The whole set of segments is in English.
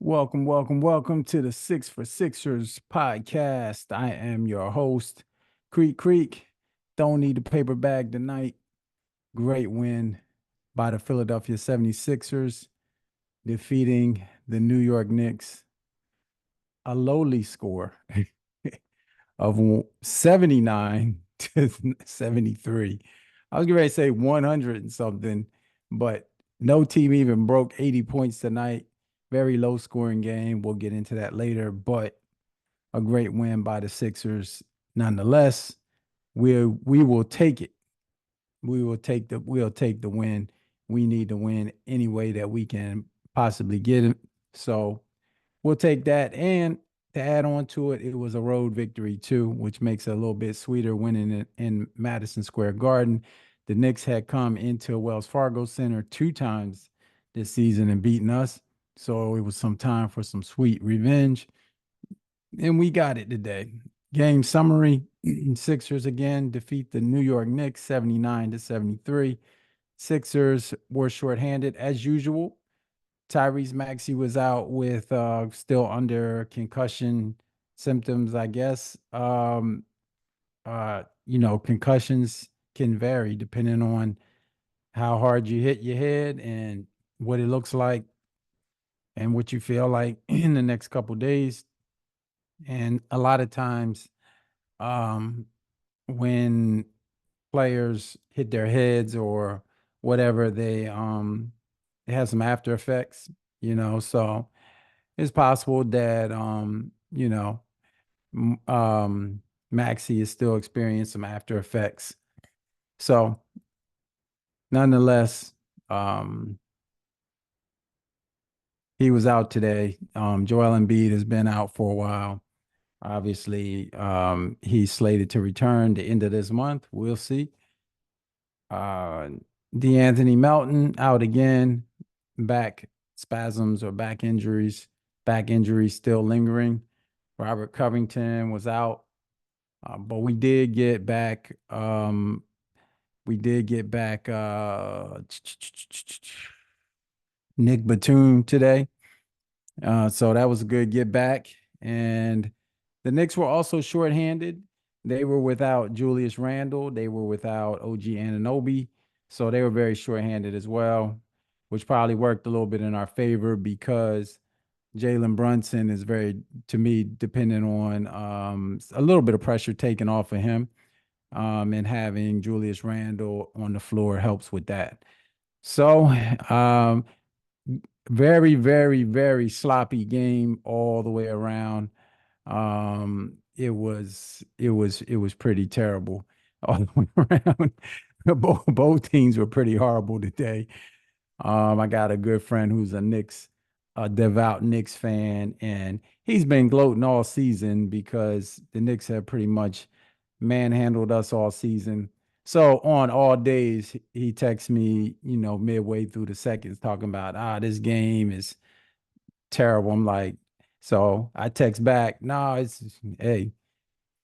Welcome to the Six for Sixers podcast. I am your host, Creek. Don't need a paper bag tonight. Great win by the Philadelphia 76ers, defeating the New York Knicks. A lowly score of 79 to 73. I was going to say 100 and something, but no team even broke 80 points tonight. Very low scoring game. We'll get into that later, but a great win by the Sixers. Nonetheless, we will take it. We'll take the win. We need to win any way that we can possibly get it. So we'll take that. And to add on to it, it was a road victory too, which makes it a little bit sweeter winning it in Madison Square Garden. The Knicks had come into Wells Fargo Center 2 times this season and beaten us. So it was some time for some sweet revenge. And we got it today. Game summary: Sixers again defeat the New York Knicks 79 to 73. Sixers were shorthanded as usual. Tyrese Maxey was out with still under concussion symptoms, I guess. Concussions can vary depending on how hard you hit your head and what it looks like and what you feel like in the next couple days. And a lot of times, when players hit their heads or whatever, they have some after effects, so it's possible that Maxi is still experiencing some after effects. So nonetheless, he was out today. Joel Embiid has been out for a while. Obviously, he's slated to return the end of this month. We'll see. DeAnthony Melton out again, back spasms or back injuries still lingering. Robert Covington was out, but we did get back. Nick Batum today. So that was a good get back. And the Knicks were also shorthanded. They were without Julius Randle. They were without OG Anunoby. So they were very shorthanded as well, which probably worked a little bit in our favor because Jalen Brunson is very, to me, dependent on a little bit of pressure taken off of him. And having Julius Randle on the floor helps with that. So very, very, very sloppy game all the way around. It was pretty terrible all the way around. Both teams were pretty horrible today. I got a good friend who's a devout Knicks fan, and he's been gloating all season because the Knicks have pretty much manhandled us all season. So on all days, he texts me, midway through the seconds talking about, this game is terrible. I'm like, so I text back, no, hey,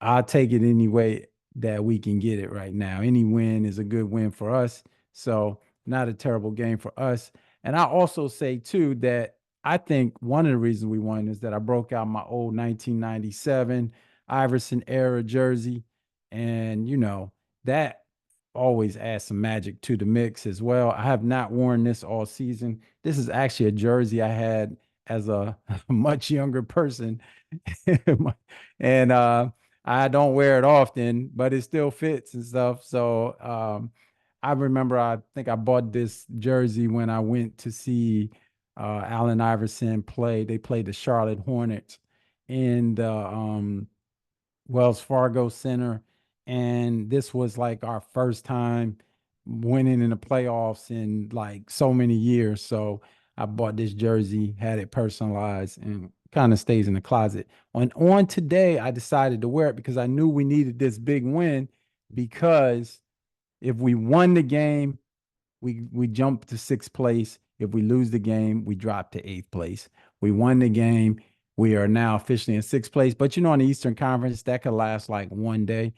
I'll take it any way that we can get it right now. Any win is a good win for us. So not a terrible game for us. And I also say too that I think one of the reasons we won is that I broke out my old 1997 Iverson era jersey. And, that always adds some magic to the mix as well. I have not worn this all season. This is actually a jersey I had as a much younger person. And I don't wear it often, but it still fits and stuff. So I remember I think I bought this jersey when I went to see Allen Iverson play. They played the Charlotte Hornets in the Wells Fargo Center. And this was like our first time winning in the playoffs in like so many years. So I bought this jersey, had it personalized, and kind of stays in the closet. On today, I decided to wear it because I knew we needed this big win, because if we won the game, we jump to sixth place. If we lose the game, we drop to eighth place. We won the game. We are now officially in sixth place. But in the Eastern Conference, that could last like one day.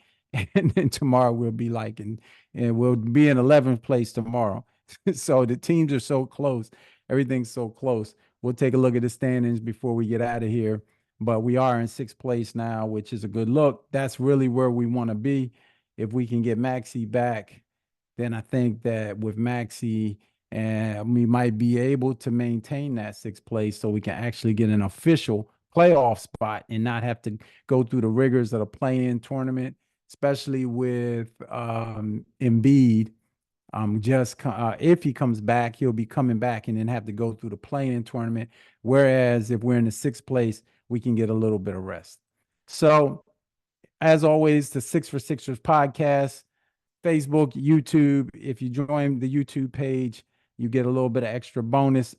And then tomorrow we'll be and we'll be in 11th place tomorrow. So the teams are so close. Everything's so close. we'll take a look at the standings before we get out of here. But we are in sixth place now, which is a good look. That's really where we want to be. If we can get Maxi back, then I think that with Maxi, and we might be able to maintain that sixth place so we can actually get an official playoff spot and not have to go through the rigors of the play-in tournament, especially with Embiid. If he comes back, he'll be coming back and then have to go through the play-in tournament. Whereas if we're in the sixth place, we can get a little bit of rest. So, as always, the Six for Sixers podcast. Facebook, YouTube. If you join the YouTube page, you get a little bit of extra bonus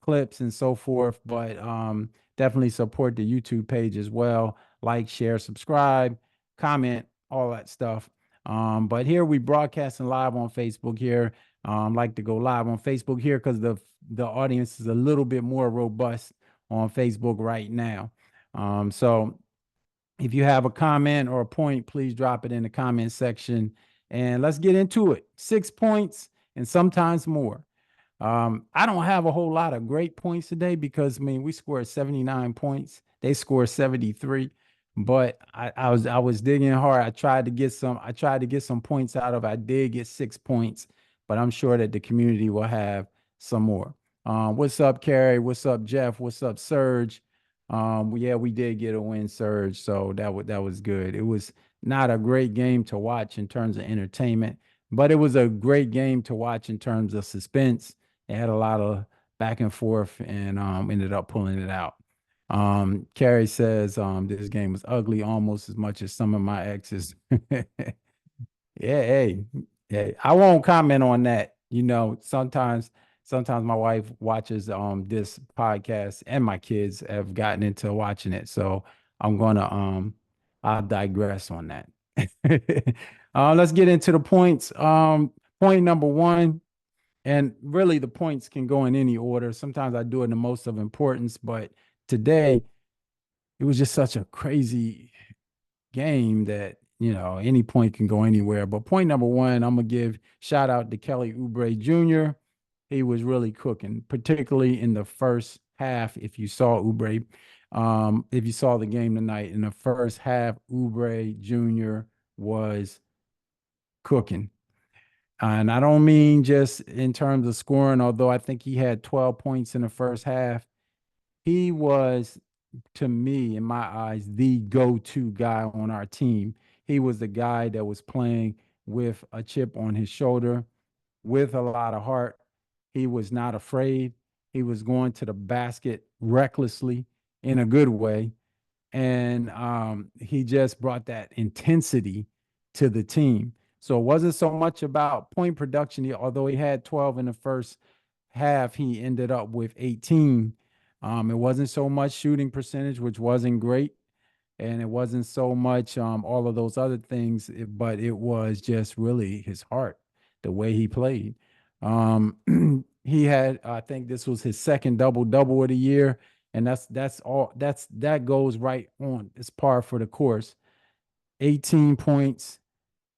clips and so forth. But definitely support the YouTube page as well. Like, share, subscribe, comment, all that stuff. But here we broadcasting live on Facebook here. Like to go live on Facebook here because the audience is a little bit more robust on Facebook right now. So if you have a comment or a point, please drop it in the comment section and let's get into it. 6 points and sometimes more. I don't have a whole lot of great points today because I mean we scored 79 points. They scored 73, but I was digging hard. I tried to get some points out of it. I did get 6 points, but I'm sure that the community will have some more. What's up, Carrie? What's up, Jeff? What's up, Serge? Yeah, we did get a win, Surge, so that was good. It was not a great game to watch in terms of entertainment, but it was a great game to watch in terms of suspense. It had a lot of back and forth and ended up pulling it out. Carrie says this game was ugly almost as much as some of my exes. Yeah, hey, I won't comment on that. You know, sometimes my wife watches this podcast and my kids have gotten into watching it. So I'm gonna I'll digress on that. Let's get into the points. Point number one, and really the points can go in any order. Sometimes I do it in the most of importance, but today it was just such a crazy game that any point can go anywhere. But point number one, I'm gonna give shout out to Kelly Oubre Jr. He was really cooking, particularly in the first half. If you saw Oubre, if you saw the game tonight in the first half, Oubre Jr. was cooking. And I don't mean just in terms of scoring, although I think he had 12 points in the first half. He was, to me, in my eyes, the go-to guy on our team. He was the guy that was playing with a chip on his shoulder, with a lot of heart. He was not afraid. He was going to the basket recklessly in a good way. And he just brought that intensity to the team. So it wasn't so much about point production. Although he had 12 in the first half, he ended up with 18. It wasn't so much shooting percentage, which wasn't great, and it wasn't so much all of those other things, but it was just really his heart, the way he played. He had, I think this was his second double of the year, and that goes right on. It's par for the course. 18 points,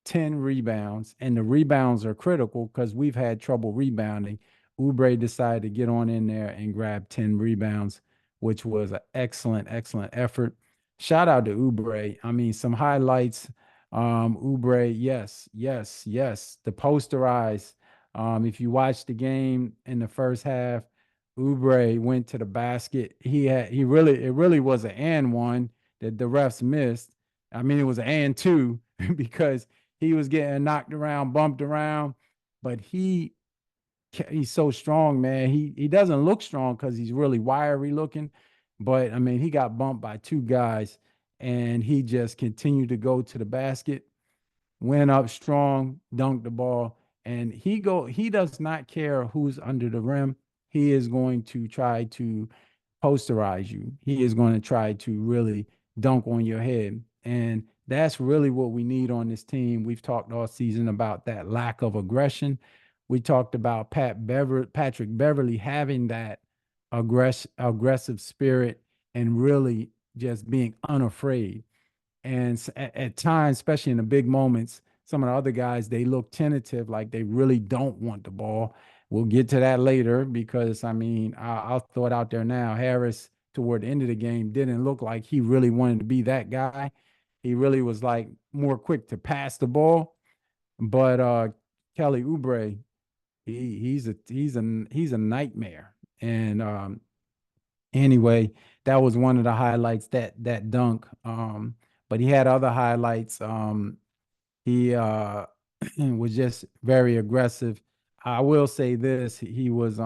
10 rebounds, and the rebounds are critical because we've had trouble rebounding. Oubre decided to get on in there and grab 10 rebounds, which was an excellent effort. Shout out to Oubre. I mean, some highlights. Oubre, yes. The posterize. If you watch the game in the first half, Oubre went to the basket. It really was an and one that the refs missed. I mean, it was an and two because he was getting knocked around, bumped around, but he's so strong, man. He doesn't look strong because he's really wiry looking, but I mean, he got bumped by two guys, and he just continued to go to the basket, went up strong, dunked the ball, and he does not care who's under the rim. He is going to try to posterize you. He is going to try to really dunk on your head. And that's really what we need on this team. We've talked all season about that lack of aggression. We talked about Patrick Beverly having that aggressive spirit and really just being unafraid. And at times, especially in the big moments, some of the other guys, they look tentative, like they really don't want the ball. we'll get to that later because I mean, I'll throw it out there now. Harris, toward the end of the game, didn't look like he really wanted to be that guy. He really was like more quick to pass the ball. But Kelly Oubre, he's a nightmare. And anyway, that was one of the highlights, that dunk. But he had other highlights. He was just very aggressive. I will say this, he was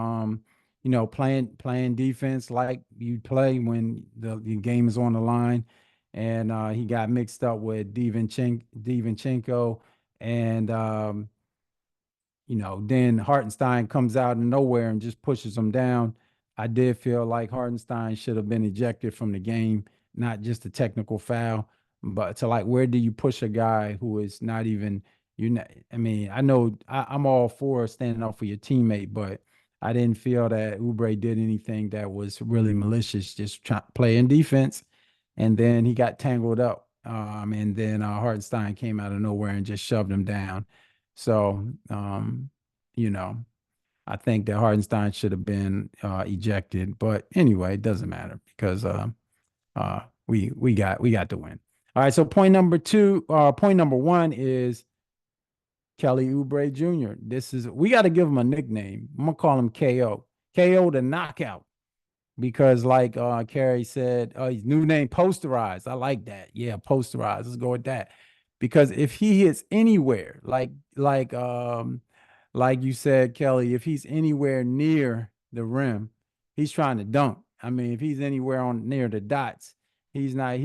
playing defense like you play when the game is on the line. And he got mixed up with Divinchenko, and then Hartenstein comes out of nowhere and just pushes him down. I did feel like Hartenstein should have been ejected from the game, not just a technical foul, but to like, where do you push a guy who is not even, you're not, I mean, I know I'm all for standing up for your teammate, but I didn't feel that Oubre did anything that was really malicious, just playing defense. And then he got tangled up. And then Hartenstein came out of nowhere and just shoved him down. So, you know, I think that Hardenstein should have been ejected, but anyway, it doesn't matter because we got the win. All right, so point number one is Kelly Oubre Jr. We got to give him a nickname. I'm gonna call him KO. KO the knockout, because like Carrie said, his new name Posterized. I like that. Yeah, Posterized. Let's go with that. Because if he hits anywhere, like you said, Kelly, if he's anywhere near the rim, he's trying to dunk. I mean, if he's anywhere on near the dots, he's not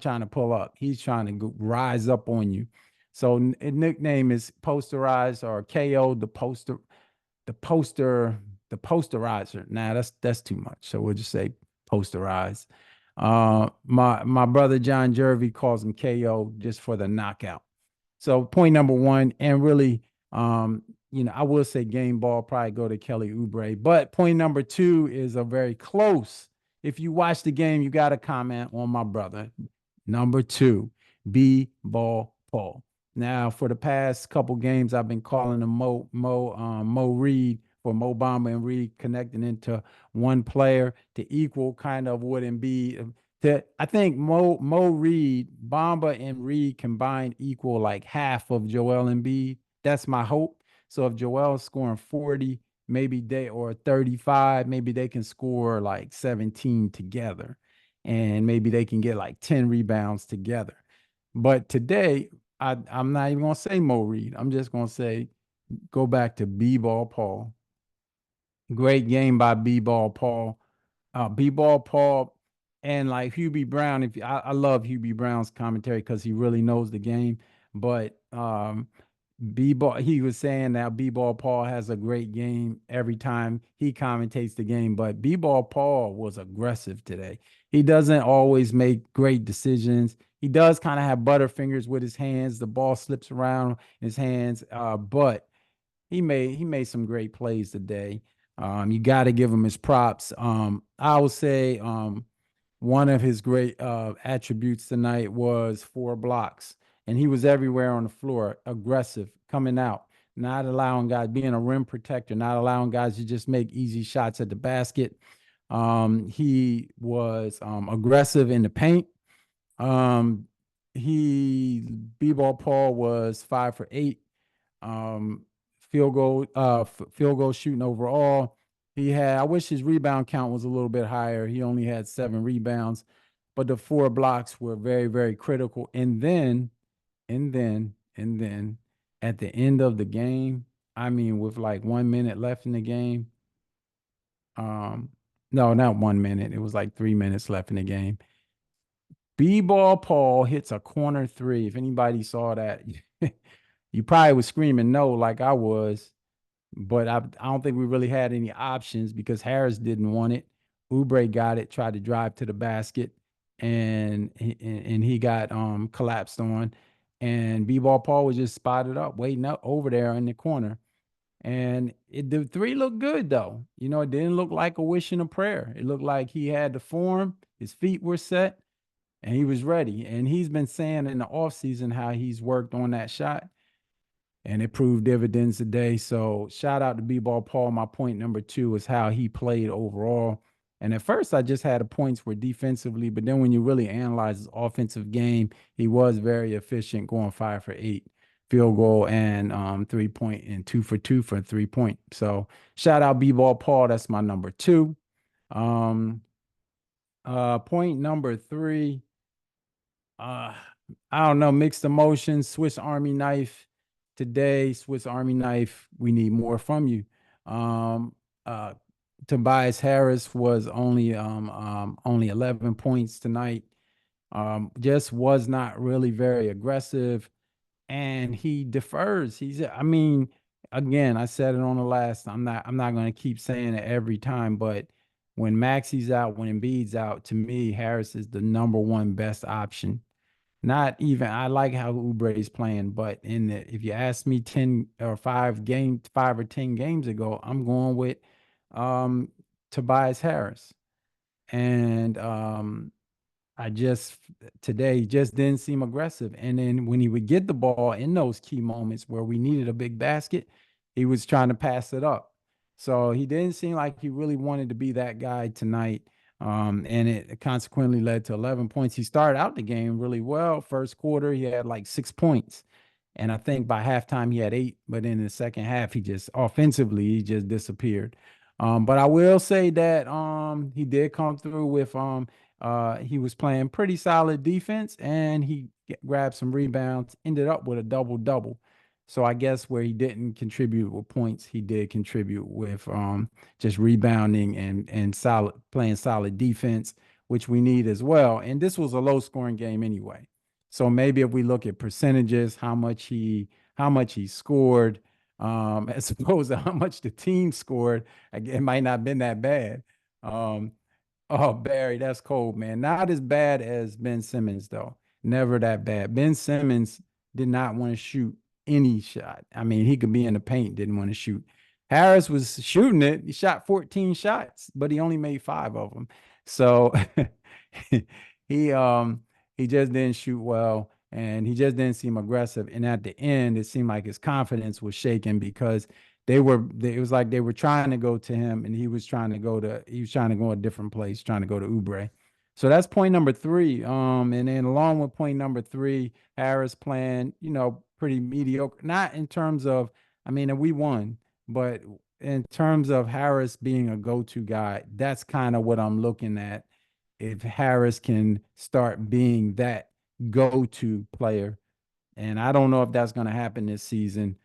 trying to pull up. He's trying to rise up on you. So nickname is Posterized, or KO the poster the posterizer. Nah, that's too much. So we'll just say posterized. My brother John Jervy calls him KO just for the knockout. So point number one, and really, I will say game ball probably go to Kelly Oubre. But point number two is a very close. If you watch the game, you got to comment on my brother. Number two, B ball Paul. Now, for the past couple games, I've been calling him Mo Reed, for Mo Bamba and Reed connecting into one player to equal kind of what Embiid. I think Mo Reed, Bamba and Reed combined equal like half of Joel Embiid. That's my hope. So if Joel's scoring 40, maybe or 35, maybe they can score like 17 together. And maybe they can get like 10 rebounds together. But today, I'm not even gonna say Mo Reed. I'm just gonna say go back to B-ball Paul. Great game by B-ball Paul. B-ball Paul and like Hubie Brown. If I love Hubie Brown's commentary because he really knows the game. But B-ball, he was saying that B-ball Paul has a great game every time he commentates the game. But B-ball Paul was aggressive today. He doesn't always make great decisions. He does kind of have butterfingers with his hands. The ball slips around his hands. But he made some great plays today. You got to give him his props. I would say one of his great attributes tonight was 4 blocks, and he was everywhere on the floor, aggressive, coming out, not allowing guys, being a rim protector, not allowing guys to just make easy shots at the basket. He was aggressive in the paint. Um, he B-ball Paul was 5 for 8. Um, field goal shooting overall. I wish his rebound count was a little bit higher. He only had 7 rebounds, but the 4 blocks were very, very critical. And then at the end of the game, I mean, with like 1 minute left in the game, no, not 1 minute. It was like 3 minutes left in the game. B-ball Paul hits a corner three. If anybody saw that, you probably was screaming no, like I was. But I don't think we really had any options because Harris didn't want it. Oubre got it, tried to drive to the basket, and he got collapsed on. And B-ball Paul was just spotted up, waiting up over there in the corner. And the three looked good though. It didn't look like a wish and a prayer. It looked like he had the form, his feet were set, and he was ready. And he's been saying in the offseason how he's worked on that shot. and it proved dividends today. So shout out to B-Ball Paul. My point number two is how he played overall. And at first, I just had the points were defensively, but then when you really analyze his offensive game, he was very efficient, going 5 for 8 field goal and 3 point and 2 for 2 for 3 point. So shout out B-Ball Paul. That's my number two. Um, point number three. Uh, I don't know, mixed emotions, Swiss Army knife today, Swiss Army knife. We need more from you. Um, uh, Tobias Harris was only 11 points tonight. Just was not really very aggressive, and he defers. I mean, again, I said it on the last. I'm not going to keep saying it every time, but when Maxi's out, when Embiid's out, to me, Harris is the number one best option. Not even, I like how Oubre is playing, but if you ask me 10 or 5 or 10 games ago, I'm going with um Tobias Harris. And I just today just didn't seem aggressive. And then when he would get the ball in those key moments where we needed a big basket, he was trying to pass it up. So he didn't seem like he really wanted to be that guy tonight. And it consequently led to 11 points. He started out the game really well. First quarter, he had like 6 points. And I think by halftime he had 8, but in the second half, he just disappeared. But I will say that he did come through with he was playing pretty solid defense, and he grabbed some rebounds, ended up with a double double. So I guess where he didn't contribute with points, he did contribute with just rebounding and solid playing solid defense, which we need as well. And this was a low scoring game anyway. So maybe if we look at percentages, how much he scored, as opposed to how much the team scored, it might not have been that bad. Um, Oh, Barry, that's cold, man. Not as bad as Ben Simmons, though. Never that bad. Ben Simmons did not want to shoot any shot. I mean, he could be in the paint, didn't want to shoot. Harris was shooting it. He shot 14 shots, but he only made 5 of them. So he um he just didn't shoot well, and he just didn't seem aggressive. And at the end, it seemed like his confidence was shaken because it was like they were trying to go to him, and he was trying to go a different place, trying to go to Oubre. So that's point number three. And then along with point number three, Harris playing, pretty mediocre. Not in terms of, I mean, we won, but in terms of Harris being a go-to guy, that's kind of what I'm looking at. If Harris can start being that go-to player, and I don't know if that's going to happen this season.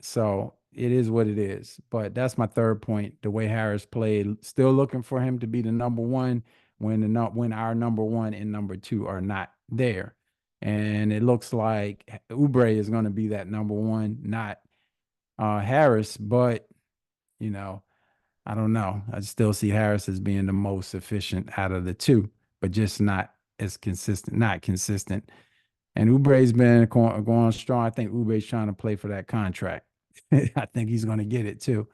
So it is what it is. But that's my third point. The way Harris played, still looking for him to be the number one when our number one and number two are not there. And it looks like Oubre is going to be that number one, not Harris. But you know, I don't know. I still see Harris as being the most efficient out of the two, but just not as consistent, not consistent. And Oubre's been going strong. I think Oubre's trying to play for that contract. I think he's going to get it too.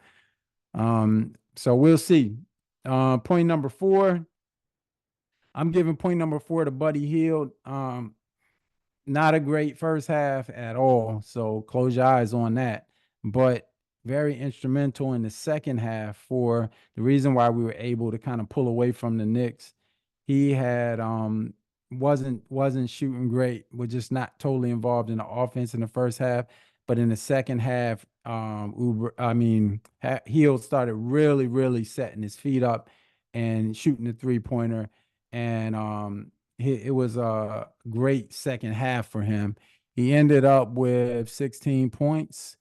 So we'll see. Point number four. I'm giving point number four to Buddy Hield. Not a great first half at all. So close your eyes on that. But very instrumental in the second half for the reason why we were able to kind of pull away from the Knicks. He had wasn't shooting great, was just not totally involved in the offense in the first half. But in the second half, Hield started really, really setting his feet up and shooting the 3-pointer. And it was a great second half for him. He ended up with 16 points,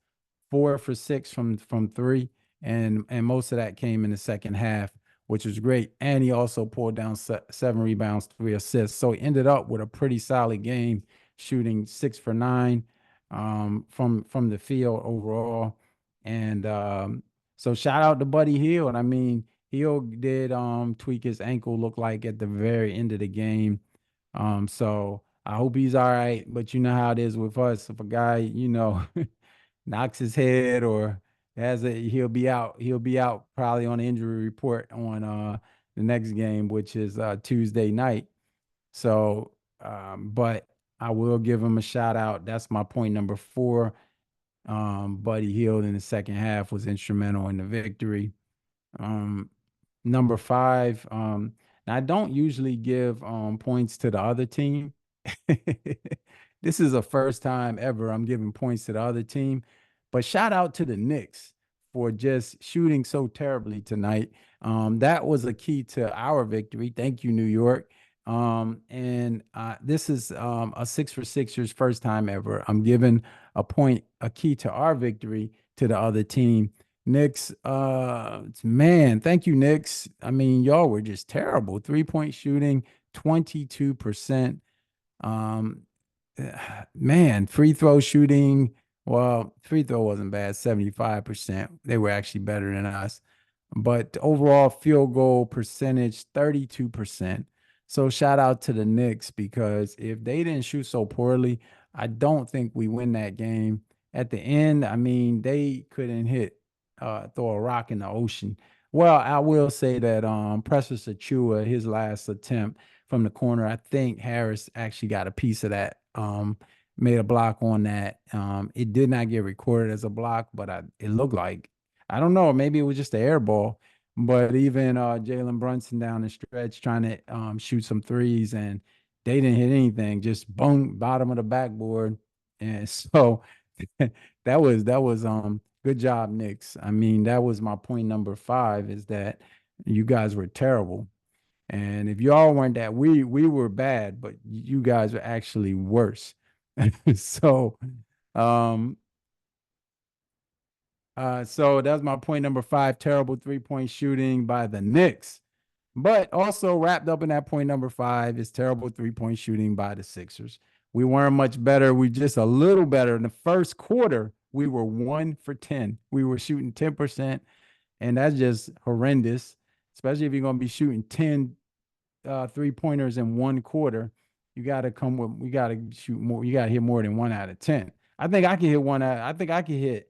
4 for 6 from three, and most of that came in the second half, which was great. And he also pulled down 7 rebounds, 3 assists. So he ended up with a pretty solid game, shooting 6 for 9 from the field overall. And so shout out to Buddy Hield. I mean, Hield did tweak his ankle, look like at the very end of the game. So I hope he's all right. But you know how it is with us. If a guy, knocks his head or he'll be out. He'll be out probably on the injury report on the next game, which is Tuesday night. So, but I will give him a shout out. That's my point number four. Buddy Hield in the second half was instrumental in the victory. Um, Number five, now I don't usually give points to the other team. This is the first time ever I'm giving points to the other team. But shout out to the Knicks for just shooting so terribly tonight. That was a key to our victory. Thank you, New York. And this is a six for Sixers first time ever. I'm giving a point, a key to our victory to the other team. Knicks, man, thank you, Knicks. I mean, y'all were just terrible. 3-point shooting, 22%. Um, Man, free throw shooting. Well, free throw wasn't bad, 75%. They were actually better than us. But overall field goal percentage, 32%. So shout out to the Knicks because if they didn't shoot so poorly, I don't think we win that game. At the end, I mean, they couldn't throw a rock in the ocean. Well, I will say that Precious Achua, his last attempt from the corner, I think Harris actually got a piece of that. Made a block on that. It did not get recorded as a block, but it looked like, I don't know, maybe it was just the air ball. But even Jalen Brunson down the stretch trying to shoot some threes, and they didn't hit anything, just boom, bottom of the backboard. And so that was good job, Knicks. I mean, that was my point number five, is that you guys were terrible. And if y'all weren't that, we were bad, but you guys were actually worse. So um so that's my point number five, terrible 3-point shooting by the Knicks. But also wrapped up in that point number five is terrible 3-point shooting by the Sixers. We weren't much better. We just a little better. In the first quarter, we were 1 for 10. We were shooting 10%, and that's just horrendous, especially if you're going to be shooting 10 3-pointers in one quarter. You got to come with, we got to shoot more. You got to hit more than 1 out of 10. I think I can hit I think I can hit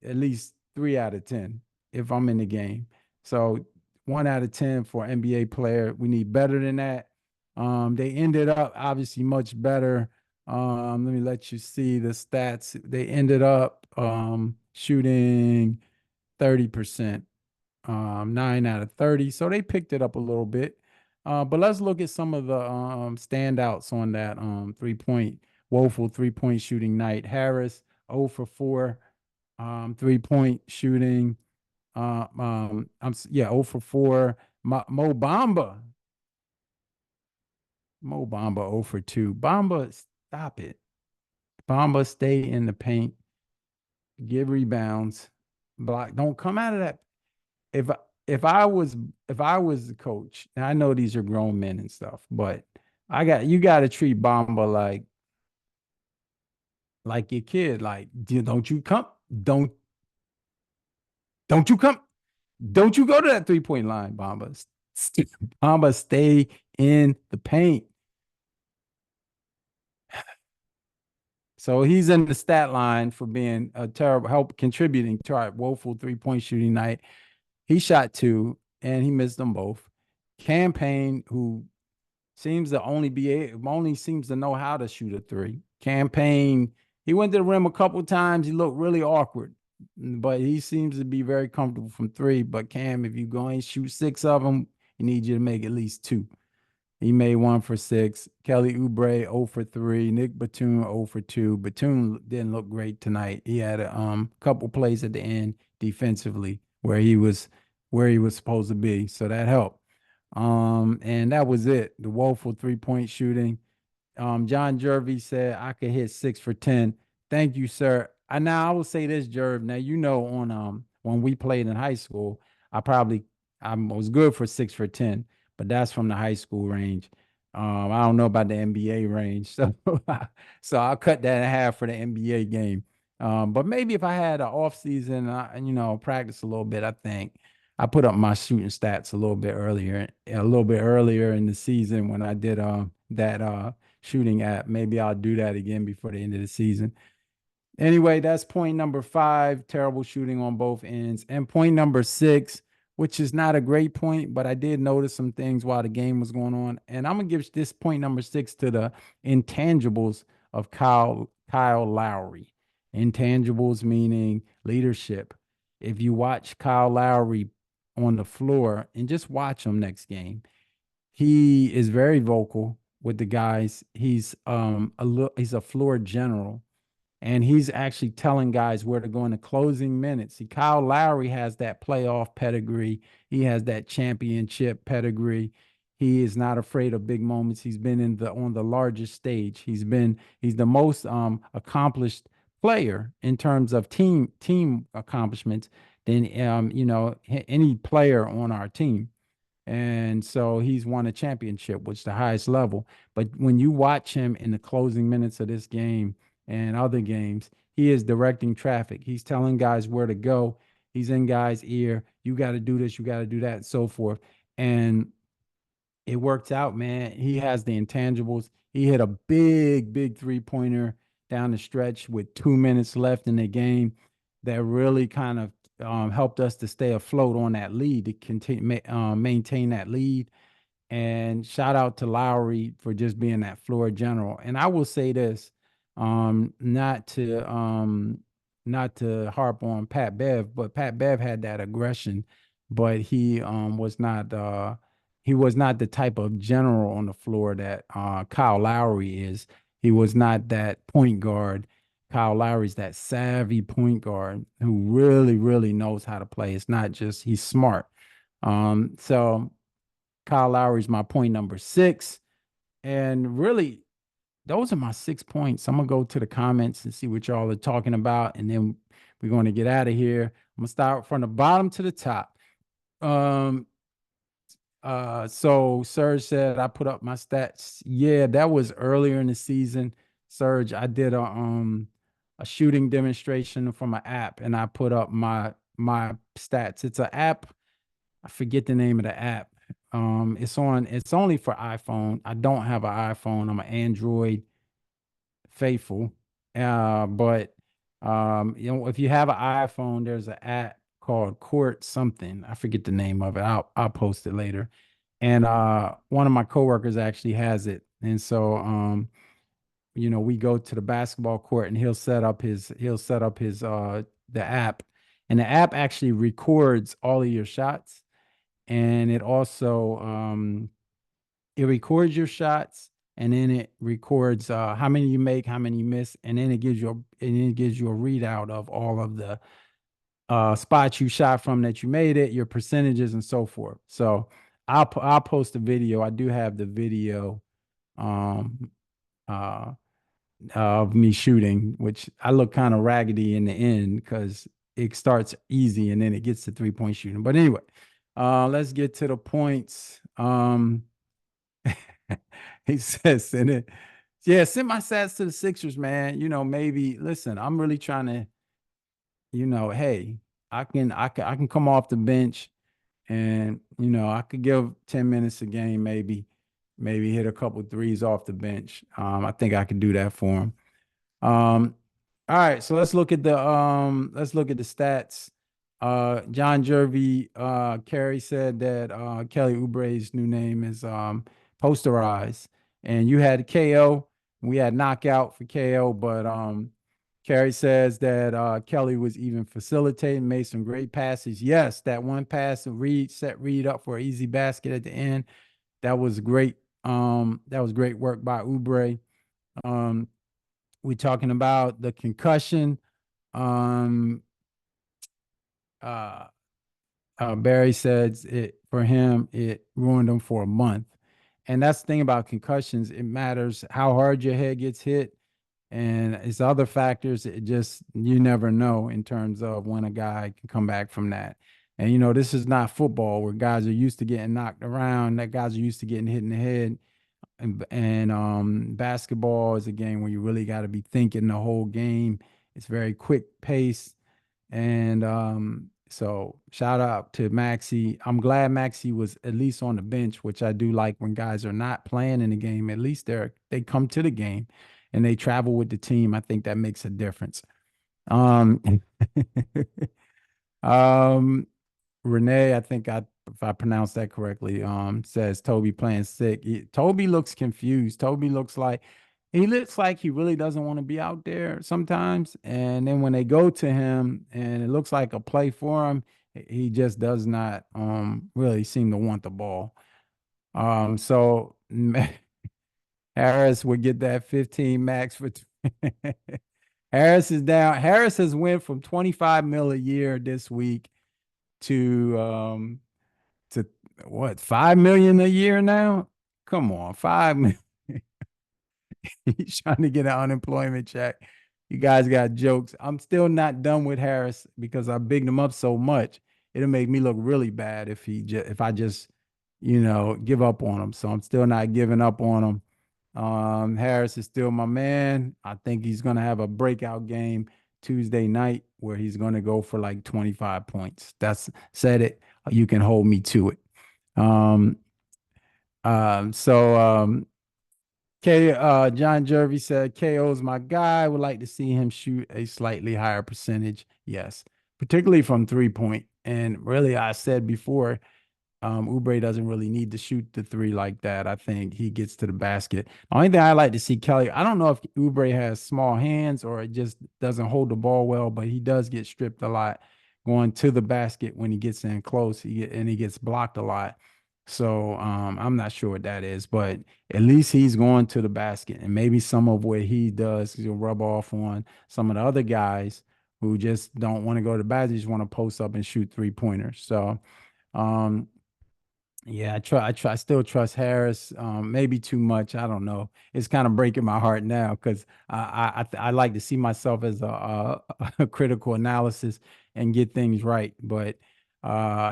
at least 3 out of 10 if I'm in the game. So 1 out of 10 for NBA player. We need better than that. They ended up obviously much better. Let me let you see the stats. They ended up shooting 30%, 9 out of 30. So they picked it up a little bit. But let's look at some of the standouts on that 3-point, woeful 3-point shooting night. Harris, 0 for 4, 3-point shooting. Yeah, 0 for 4. Mo Bamba. Mo Bamba 0 for 2. Bamba, stop it. Bamba, stay in the paint, give rebounds, block. Don't come out of that. If if I was if I was the coach, and I know these are grown men and stuff, but you got to treat Bamba like your kid. Like, don't you come, don't don't you come, don't you go to that 3-point line, Bamba. Bamba, stay in the paint. So he's in the stat line for being a terrible help contributing to our woeful 3-point shooting night. He shot two and he missed them both. Cam Payne, who only seems to know how to shoot a three. Cam Payne, he went to the rim a couple times. He looked really awkward, but he seems to be very comfortable from three. But Cam, if you go and shoot 6 of them, he needs you to make at least 2. He made 1 for 6. Kelly Oubre 0 for 3. Nick Batum 0 for 2. Batum didn't look great tonight. He had a couple plays at the end defensively where he was supposed to be, so that helped. And that was it. The woeful 3-point shooting. John Jervy said I could hit 6 for 10. Thank you, sir. I will say this, Jerv. Now on when we played in high school, I was good for 6 for 10, but that's from the high school range. I don't know about the NBA range, so so I'll cut that in half for the NBA game. But maybe if I had an off season, practice a little bit, I think I put up my shooting stats a little bit earlier in the season when I did that shooting app. Maybe I'll do that again before the end of the season. Anyway, that's point number five, terrible shooting on both ends. And point number six which is not a great point, but I did notice some things while the game was going on. And I'm gonna give this point number six to the intangibles of Kyle Lowry. Intangibles meaning leadership. If you watch Kyle Lowry on the floor and just watch him next game, he is very vocal with the guys. He's a floor general, and he's actually telling guys where to go in the closing minutes. See, Kyle Lowry has that playoff pedigree. He has that championship pedigree. He is not afraid of big moments. He's been in the on the largest stage. He's the most accomplished player in terms of team accomplishments than any player on our team. And so he's won a championship, which is the highest level. But when you watch him in the closing minutes of this game and other games, he is directing traffic. He's telling guys where to go. He's in guys' ear. You got to do this, you got to do that, and so forth. And it worked out, man. He has the intangibles. He hit a big 3-pointer down the stretch with 2 minutes left in the game that really kind of helped us to stay afloat on that lead, to continue maintain that lead. And shout out to Lowry for just being that floor general. And I will say this, not to harp on Pat Bev, but Pat Bev had that aggression, but he was not the type of general on the floor that Kyle Lowry is. He was not that point guard. Kyle Lowry's that savvy point guard who really knows how to play. It's not just he's smart. So Kyle Lowry's my point number six. And really, those are my 6 points. I'm gonna go to the comments and see what y'all are talking about, and then we're going to get out of here. I'm gonna start from the bottom to the top. Um, so Serge said I put up my stats. Yeah, that was earlier in the season. Serge, I did a shooting demonstration from an app, and I put up my stats. It's an app. I forget the name of the app. It's only for iPhone. I don't have an iPhone. I'm an Android faithful. But if you have an iPhone, there's an app called Court something. I forget the name of it. I'll post it later. And one of my coworkers actually has it. And so we go to the basketball court, and he'll set up his the app. And the app actually records all of your shots, and it records your shots, and then it records how many you make, how many you miss, and then it gives you a readout of all of the spots you shot from that you made it, your percentages, and so forth. So I'll post a video. I do have the video um uh of me shooting, which I look kind of raggedy in the end because it starts easy and then it gets to 3-point shooting. But anyway, let's get to the points. He says, send it. Yeah, send my stats to the Sixers, man. Maybe listen, I'm really trying to, hey, I can come off the bench, and I could give 10 minutes a game, maybe hit a couple threes off the bench. I think I could do that for him. All right, so let's look at the stats. John Jervy, Kerry said that Kelly Oubre's new name is Posterized, and you had KO. We had knockout for KO, but Kerry says that Kelly was even facilitating, made some great passes. Yes, that one pass to Reed set Reed up for an easy basket at the end. That was great. That was great work by Oubre. Um, we're talking about the concussion. Um, uh, Barry says it for him, it ruined him for a month. And that's the thing about concussions. It matters how hard your head gets hit. And it's other factors. It just, you never know in terms of when a guy can come back from that. And, this is not football where guys are used to getting knocked around, that guys are used to getting hit in the head. And basketball is a game where you really got to be thinking the whole game. It's very quick pace. And so shout out to Maxi. I'm glad Maxi was at least on the bench, which I do like when guys are not playing in the game. At least they come to the game and they travel with the team. I think that makes a difference. Um, um, Renee, I think if I pronounced that correctly, says Toby playing sick. Toby looks confused. Toby looks like he really doesn't want to be out there sometimes. And then when they go to him and it looks like a play for him, he just does not really seem to want the ball. So Harris would get that 15 max for Harris is down. Harris has went from 25 mil a year this week to what, 5 million a year now? Come on, 5 million. He's trying to get an unemployment check. You guys got jokes. I'm still not done with Harris because I bigged him up so much. It'll make me look really bad if I just, give up on him. So I'm still not giving up on him. Harris is still my man. I think he's gonna have a breakout game Tuesday night where he's gonna go for like 25 points. That's said it. You can hold me to it. Um, so John Jervy said KO's my guy. Would like to see him shoot a slightly higher percentage. Yes, particularly from 3 point. And really, I said before, Oubre doesn't really need to shoot the three like that. I think he gets to the basket. The only thing I like to see Kelly, I don't know if Oubre has small hands or it just doesn't hold the ball well, but he does get stripped a lot going to the basket when he gets in close. He gets blocked a lot. So I'm not sure what that is, but at least he's going to the basket, and maybe some of what he does will rub off on some of the other guys who just don't want to go to the basket, just want to post up and shoot 3 pointers. So um, yeah, I still trust Harris. Maybe too much. I don't know. It's kind of breaking my heart now because I like to see myself as a critical analysis and get things right. But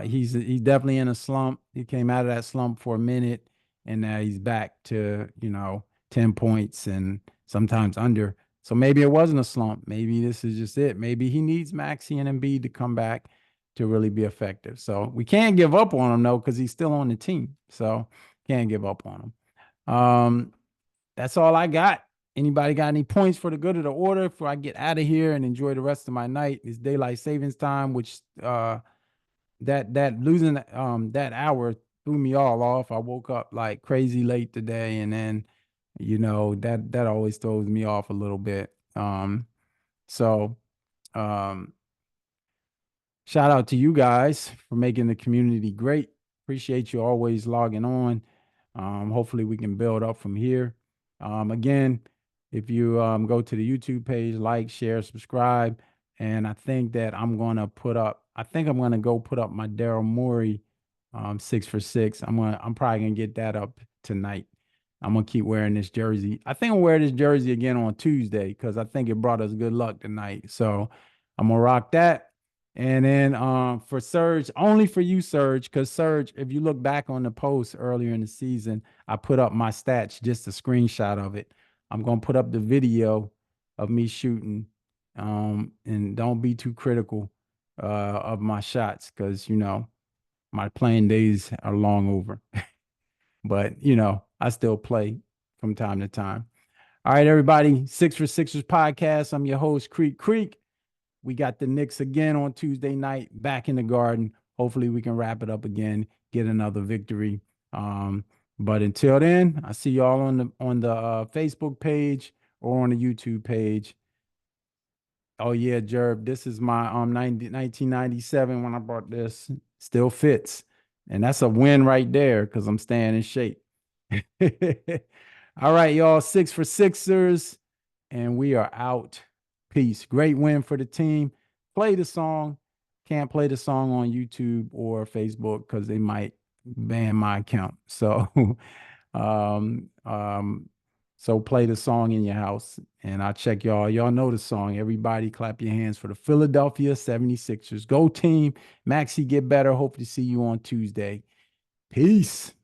he's definitely in a slump. He came out of that slump for a minute, and now he's back to 10 points and sometimes under. So maybe it wasn't a slump. Maybe this is just it. Maybe he needs Maxey and Embiid to come back to really be effective. So we can't give up on him though, because he's still on the team. So can't give up on him. That's all I got. Anybody got any points for the good of the order before I get out of here and enjoy the rest of my night? It's daylight savings time, which that losing that hour threw me all off. I woke up like crazy late today, and then that always throws me off a little bit. So um shout out to you guys for making the community great. Appreciate you always logging on. Hopefully we can build up from here. Again, if you go to the YouTube page, like, share, subscribe. And I think that I think I'm gonna go put up my Daryl Morey 6 for 6. I'm probably gonna get that up tonight. I'm gonna keep wearing this jersey. I think I'll wear this jersey again on Tuesday because I think it brought us good luck tonight. So I'm gonna rock that. And then for Serge, only for you, Serge, because Serge, if you look back on the post earlier in the season, I put up my stats, just a screenshot of it. I'm gonna put up the video of me shooting. And don't be too critical of my shots because my playing days are long over. But I still play from time to time. All right, everybody. 6 for 6ers podcast. I'm your host, Creek Creek. We got the Knicks again on Tuesday night, back in the Garden. Hopefully we can wrap it up again, get another victory. But until then, I see y'all on the Facebook page or on the YouTube page. Oh yeah, Jerb, this is my 1997 when I bought this. Still fits. And that's a win right there because I'm staying in shape. All right, y'all, 6 for 6ers, and we are out. Peace. Great win for the team. Play the song. Can't play the song on YouTube or Facebook because they might ban my account. So um um so play the song in your house and I'll check y'all. Y'all know the song. Everybody clap your hands for the Philadelphia 76ers. Go team. Maxie, get better. Hope to see you on Tuesday. Peace.